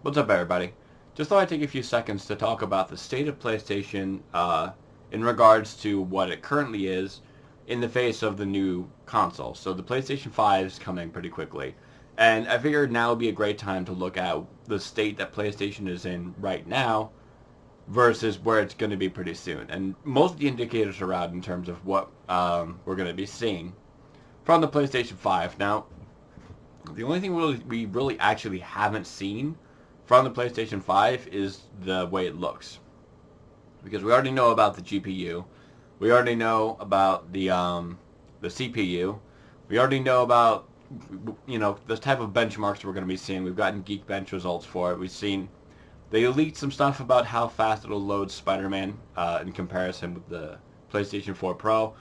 What's up, everybody? Just thought I'd take a few seconds to talk about the state of PlayStation in regards to what it currently is in the face of the new console. So the PlayStation 5 is coming pretty quickly, and I figured now would be a great time to look at the state that PlayStation is in right now versus where it's going to be pretty soon. And most of the indicators are out in terms of what we're going to be seeing from the PlayStation 5. Now, the only thing we really actually haven't seen from the PlayStation 5 is the way it looks. Because we already know about the GPU. We already know about the CPU. We already know about the type of benchmarks we're going to be seeing. We've gotten Geekbench results for it. We've seen they leaked some stuff about how fast it'll load Spider-Man in comparison with the PlayStation 4 Pro.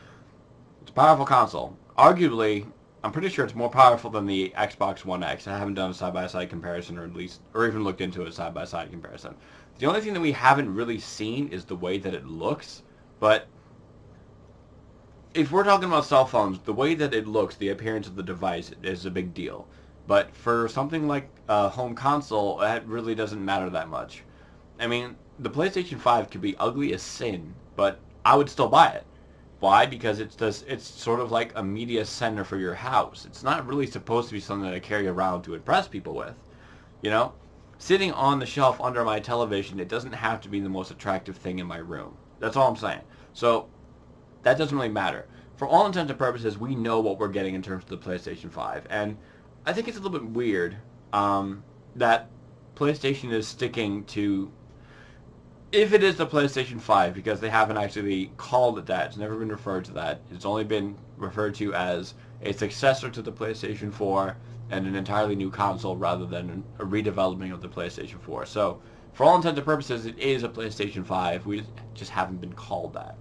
It's a powerful console. Arguably, I'm pretty sure it's more powerful than the Xbox One X. I haven't done a side-by-side comparison, or even looked into a side-by-side comparison. The only thing that we haven't really seen is the way that it looks. But if we're talking about cell phones, the way that it looks, the appearance of the device is a big deal. But for something like a home console, that really doesn't matter that much. I mean, the PlayStation 5 could be ugly as sin, but I would still buy it. Why? Because it's sort of like a media center for your house. It's not really supposed to be something that I carry around to impress people with. You know? Sitting on the shelf under my television, it doesn't have to be the most attractive thing in my room. That's all I'm saying. So, that doesn't really matter. For all intents and purposes, we know what we're getting in terms of the PlayStation 5. And I think it's a little bit weird that PlayStation is sticking to, if it is the PlayStation 5, because they haven't actually called it that. It's never been referred to that. It's only been referred to as a successor to the PlayStation 4 and an entirely new console rather than a redevelopment of the PlayStation 4. So, for all intents and purposes, it is a PlayStation 5. We just haven't been called that.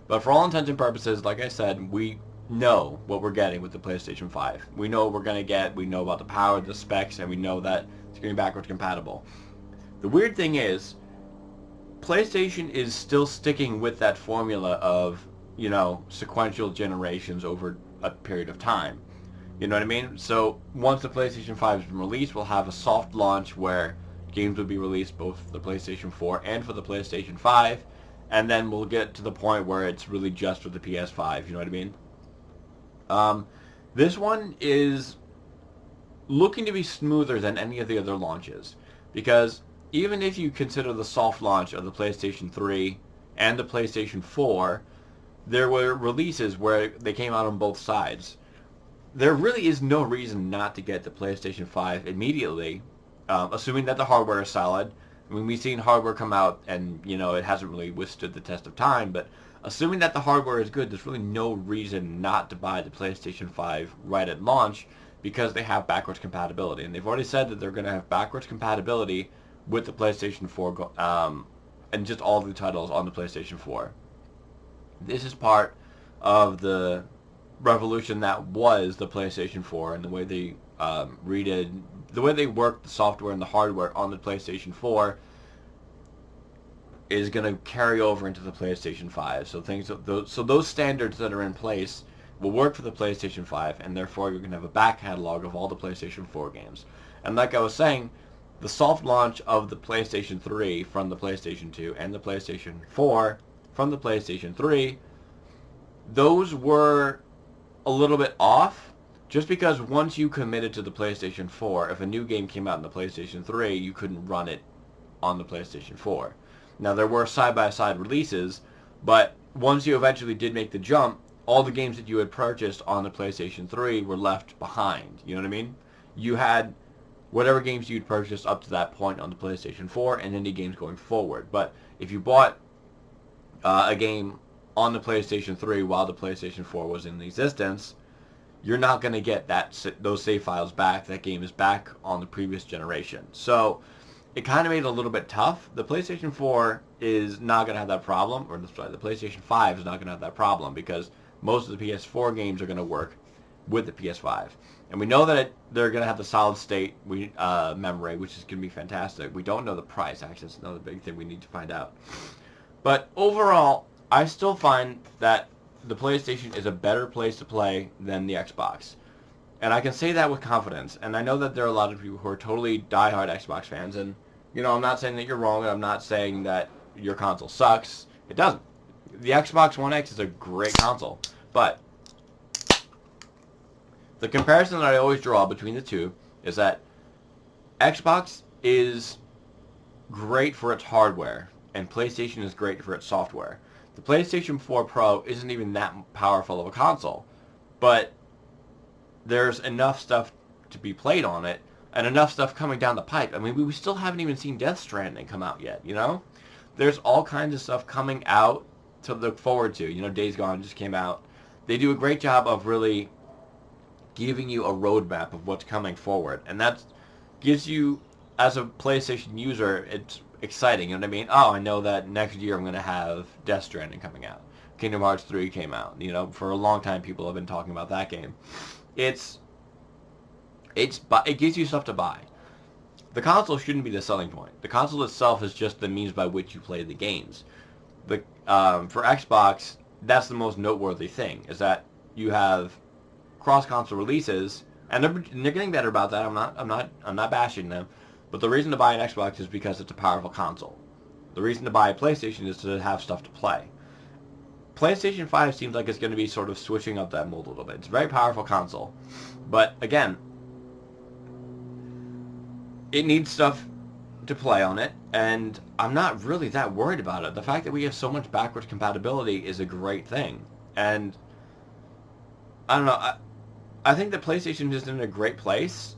But for all intents and purposes, like I said, we know what we're getting with the PlayStation 5. We know what we're going to get. We know about the power, the specs, and we know that it's going to be backwards compatible. The weird thing is, PlayStation is still sticking with that formula of, sequential generations over a period of time. You know what I mean? So once the PlayStation 5 has been released, we'll have a soft launch where games will be released both for the PlayStation 4 and for the PlayStation 5, and then we'll get to the point where it's really just for the PS5. You know what I mean? This one is looking to be smoother than any of the other launches, because even if you consider the soft launch of the PlayStation 3 and the PlayStation 4, there were releases where they came out on both sides. There really is no reason not to get the PlayStation 5 immediately, assuming that the hardware is solid. I mean, we've seen hardware come out and, it hasn't really withstood the test of time, but assuming that the hardware is good, there's really no reason not to buy the PlayStation 5 right at launch because they have backwards compatibility. And they've already said that they're going to have backwards compatibility with the PlayStation 4 and just all the titles on the PlayStation 4. This is part of the revolution that was the PlayStation 4 and the way they the way they work the software and the hardware on the PlayStation 4 is going to carry over into the PlayStation 5. So those standards that are in place will work for the PlayStation 5, and therefore you're going to have a back catalog of all the PlayStation 4 games. And like I was saying, the soft launch of the PlayStation 3 from the PlayStation 2 and the PlayStation 4 from the PlayStation 3, those were a little bit off, just because once you committed to the PlayStation 4, if a new game came out in the PlayStation 3, you couldn't run it on the PlayStation 4. Now, there were side-by-side releases, but once you eventually did make the jump, all the games that you had purchased on the PlayStation 3 were left behind. You know what I mean? You had whatever games you'd purchased up to that point on the PlayStation 4 and any games going forward. But if you bought a game on the PlayStation 3 while the PlayStation 4 was in existence, you're not going to get those save files back. That game is back on the previous generation. So it kind of made it a little bit tough. The PlayStation 4 is not going to have that problem, or the PlayStation 5 is not going to have that problem because most of the PS4 games are going to work with the PS5. And we know that they're going to have the solid state memory, which is going to be fantastic. We don't know the price, actually. That's another big thing we need to find out. But overall, I still find that the PlayStation is a better place to play than the Xbox. And I can say that with confidence. And I know that there are a lot of people who are totally diehard Xbox fans. And, you know, I'm not saying that you're wrong. And I'm not saying that your console sucks. It doesn't. The Xbox One X is a great console. But the comparison that I always draw between the two is that Xbox is great for its hardware, and PlayStation is great for its software. The PlayStation 4 Pro isn't even that powerful of a console, but there's enough stuff to be played on it, and enough stuff coming down the pipe. I mean, we still haven't even seen Death Stranding come out yet, you know? There's all kinds of stuff coming out to look forward to. You know, Days Gone just came out. They do a great job of really giving you a roadmap of what's coming forward, and that gives you, as a PlayStation user, it's exciting, you know what I mean? Oh, I know that next year I'm going to have Death Stranding coming out. Kingdom Hearts 3 came out. You know, for a long time people have been talking about that game. It gives you stuff to buy. The console shouldn't be the selling point. The console itself is just the means by which you play the games. For Xbox, that's the most noteworthy thing, is that you have cross-console releases, and they're getting better about that. I'm not bashing them. But the reason to buy an Xbox is because it's a powerful console. The reason to buy a PlayStation is to have stuff to play. PlayStation 5 seems like it's going to be sort of switching up that mold a little bit. It's a very powerful console. But, again, it needs stuff to play on it, and I'm not really that worried about it. The fact that we have so much backwards compatibility is a great thing. And, I don't know, I think that PlayStation is in a great place,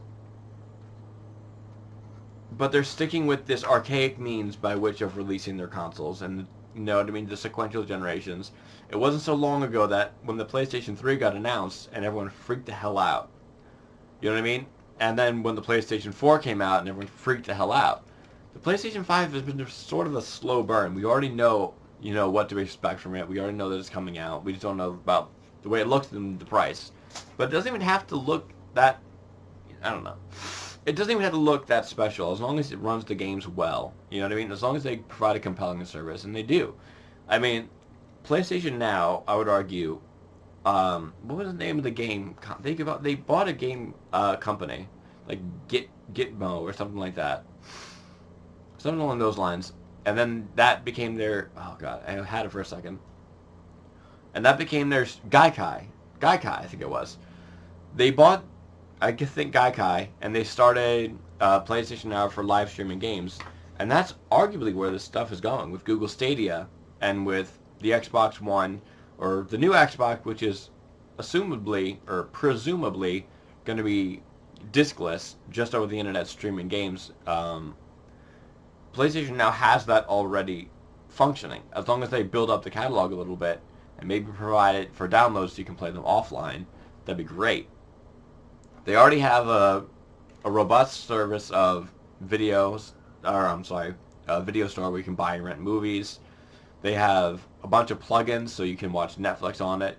but they're sticking with this archaic means by which of releasing their consoles, and you know what I mean, the sequential generations. It wasn't so long ago that when the PlayStation 3 got announced and everyone freaked the hell out. You know what I mean? And then when the PlayStation 4 came out and everyone freaked the hell out. The PlayStation 5 has been sort of a slow burn. We already know, you know, what to expect from it. We already know that it's coming out. We just don't know about the way it looks and the price. But it doesn't even have to look that, I don't know. It doesn't even have to look that special as long as it runs the games well. You know what I mean? As long as they provide a compelling service, and they do. I mean, PlayStation Now, I would argue, what was the name of the game? They bought a game company, like Gitmo or something like that. Something along those lines. And then that became their, oh god, I had it for a second. And that became their Gaikai, I think it was. They bought, I think, Gaikai, and they started PlayStation Now for live streaming games. And that's arguably where this stuff is going, with Google Stadia and with the Xbox One, or the new Xbox, which is assumably, or presumably, going to be diskless, just over the internet streaming games. PlayStation Now has that already functioning. As long as they build up the catalog a little bit, and maybe provide it for downloads so you can play them offline, that'd be great. They already have a robust service of video store where you can buy and rent movies. They have a bunch of plugins so you can watch Netflix on it.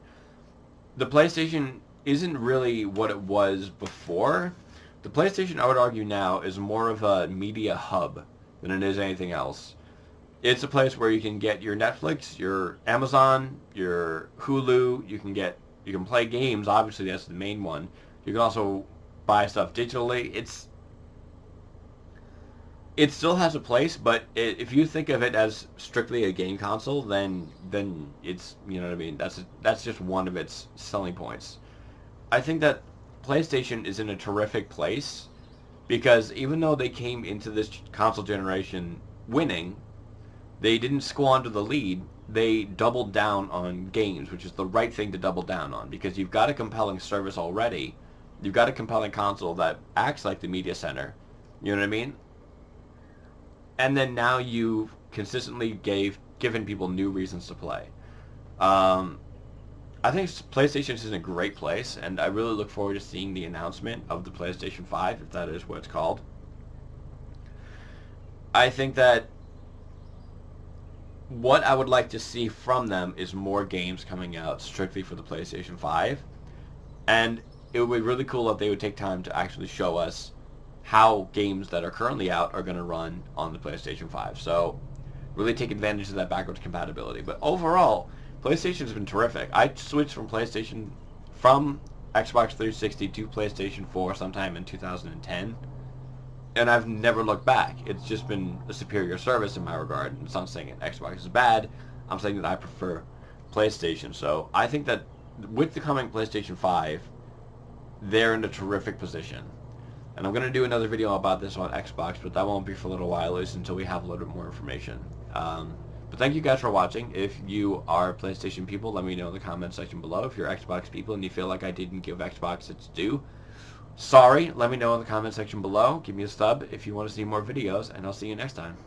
The PlayStation isn't really what it was before. The PlayStation, I would argue now, is more of a media hub than it is anything else. It's a place where you can get your Netflix, your Amazon, your Hulu. You can play games. Obviously, that's the main one. You can also buy stuff digitally. It still has a place, but if you think of it as strictly a game console, then it's, you know what I mean. That's just one of its selling points. I think that PlayStation is in a terrific place because even though they came into this console generation winning, they didn't squander the lead. They doubled down on games, which is the right thing to double down on, because you've got a compelling service already. You've got a compelling console that acts like the media center. You know what I mean? And then now you've consistently given people new reasons to play. I think PlayStation is in a great place, and I really look forward to seeing the announcement of the PlayStation 5, if that is what it's called. I think that what I would like to see from them is more games coming out strictly for the PlayStation 5. And it would be really cool if they would take time to actually show us how games that are currently out are going to run on the PlayStation 5. So really take advantage of that backwards compatibility. But overall, PlayStation's been terrific. I switched from PlayStation from Xbox 360 to PlayStation 4 sometime in 2010, and I've never looked back. It's just been a superior service in my regard. It's not saying that Xbox is bad. I'm saying that I prefer PlayStation. So I think that with the coming PlayStation 5, they're in a terrific position. And I'm going to do another video about this on Xbox, but that won't be for a little while, at least until we have a little bit more information. But thank you guys for watching. If you are PlayStation people, let me know in the comment section below. If you're Xbox people and you feel like I didn't give Xbox its due, sorry, let me know in the comment section below. Give me a sub if you want to see more videos, and I'll see you next time.